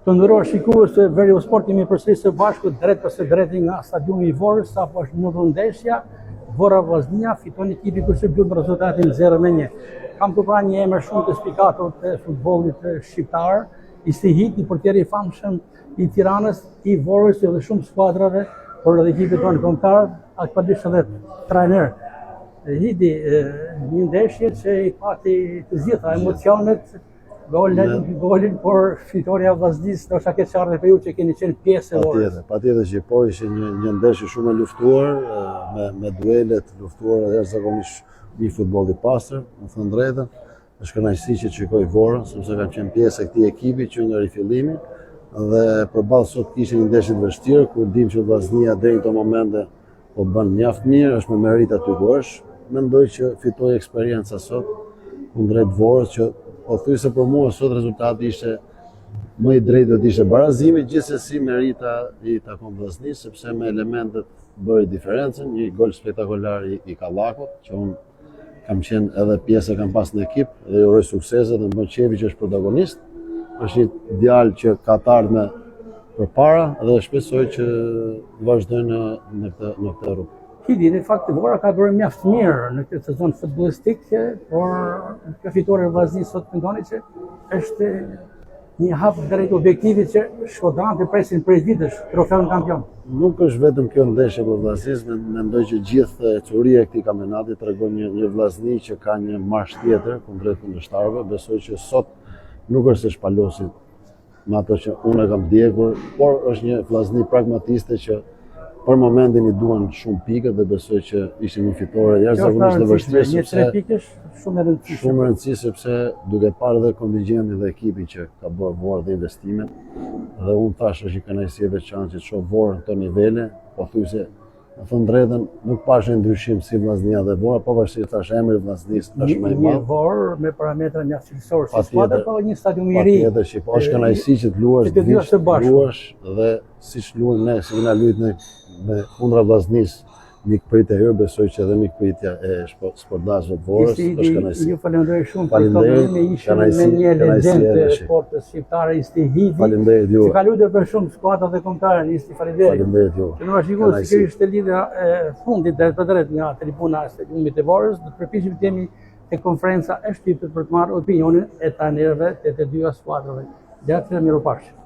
Të nderuar shikues të Veriu Sport, jemi përsëri së bashku drejt për së drejti nga stadiumi i Vorës, sapo është ndodhur ndeshja Vora Vllaznia, fiton ekipi Kurseblut me rezultatin 0-1. Kam të pranë një emër shumë të spikatur të futbollit shqiptar, Istihit, një portier i famshëm i Tiranës, i Vorës dhe shumë skuadrave, por edhe ekipit tonë kombëtar, aktualisht edhe trajner. Hidi, një ndeshje që i pati të gjitha emocionet, golin, por fitoria Vllaznisë do të ketë ardhur për ju që keni qenë pjesë e Vorës. Patjetër që po ishte një ndeshje shumë e luftuar, me duelet luftuara dhe jashtëzakonisht një futboll i pastër, më thënë drejtën. Është kënaqësi që shikoj Vorën, sepse kam qenë pjesë e këtij ekipi që nga rifillimi dhe përballë sot kishte një ndeshje të vështirë kur dim që Vllaznia deri në këto momente po bën mjaft mirë, është me merit aty ku është. Mendoj që fitoi eksperjenca sot kundrejt Vorës që pothuajse për mua sot rezultati ishte më i drejtë, do të ishte barazimi, gjithsesi merita i takon Vllaznisë sepse me elementet bëri diferencën, një gol spektakolar i Kallakut, që unë kam qenë edhe pjesë, kam pas në ekip dhe uroj suksese dhe më bën qefi që është protagonist. Është një djalë që ka të ardhme përpara dhe shpresoj që vazhdojnë në këtë rrugë. Hidi, në fakt Vora ka bërë mjaft mirë në këtë sezon futbollistik, por kjo fitore e Vllaznisë sot mendoni që është një hap drejt objektivit që shkodranët e presin prej vitesh, trofeun kampion. Nuk është vetëm kjo ndeshje për Vllaznisë, mendoj që gjithë çuria e këtij kampionati tregon një Vllazni që ka një marsh tjetër kundrejt kundërshtarëve. Besoj që sot nuk është se shpalosit me ato që unë e kam ndjekur, por është një Vllazni pragmatiste që për momentin i duan shumë pikët dhe besoj që ishte një fitore jashtëzakonisht e vështirë sepse një 3 pikësh shumë e rëndësishme. Shumë e rëndësishme sepse duke parë edhe kontingjentin dhe ekipin që ka bërë Vorë dhe investimet. Dhe unë thash është një kënaqësi e veçantë që të shoh Vorën në këto nivele, pothuajse në thënë drejtën nuk pash ndryshim si Vllaznia dhe Vora, pavarësisht tash emri i Vllaznisë është më i madh. Një Vorë me parametra mjaft cilësor si skuadër, po një stadium i ri. Patjetër që po është kënaqësi që të luash dhe siç luajmë ne, si na luajmë me kundra Vllaznisë, mikpritja e besoj që edhe mikpritja e sportazëve të Vorës është kënaqësi. Ju falenderoj shumë për këtë ishte me një legjendë të sportit shqiptare, Istihit. Faleminderit ju. Që ka luajtur për shumë skuadra dhe kombëtare, Isti, faleminderit. Faleminderit ju. Që na shikoj se kjo ishte lidhja e fundit drejt për drejt nga tribuna e stadiumit të Vorës, do të përpiqemi të jemi te konferenca e shtypit për të marrë opinionin e trajnerëve të dyja skuadrave. Gjatë miropafshim.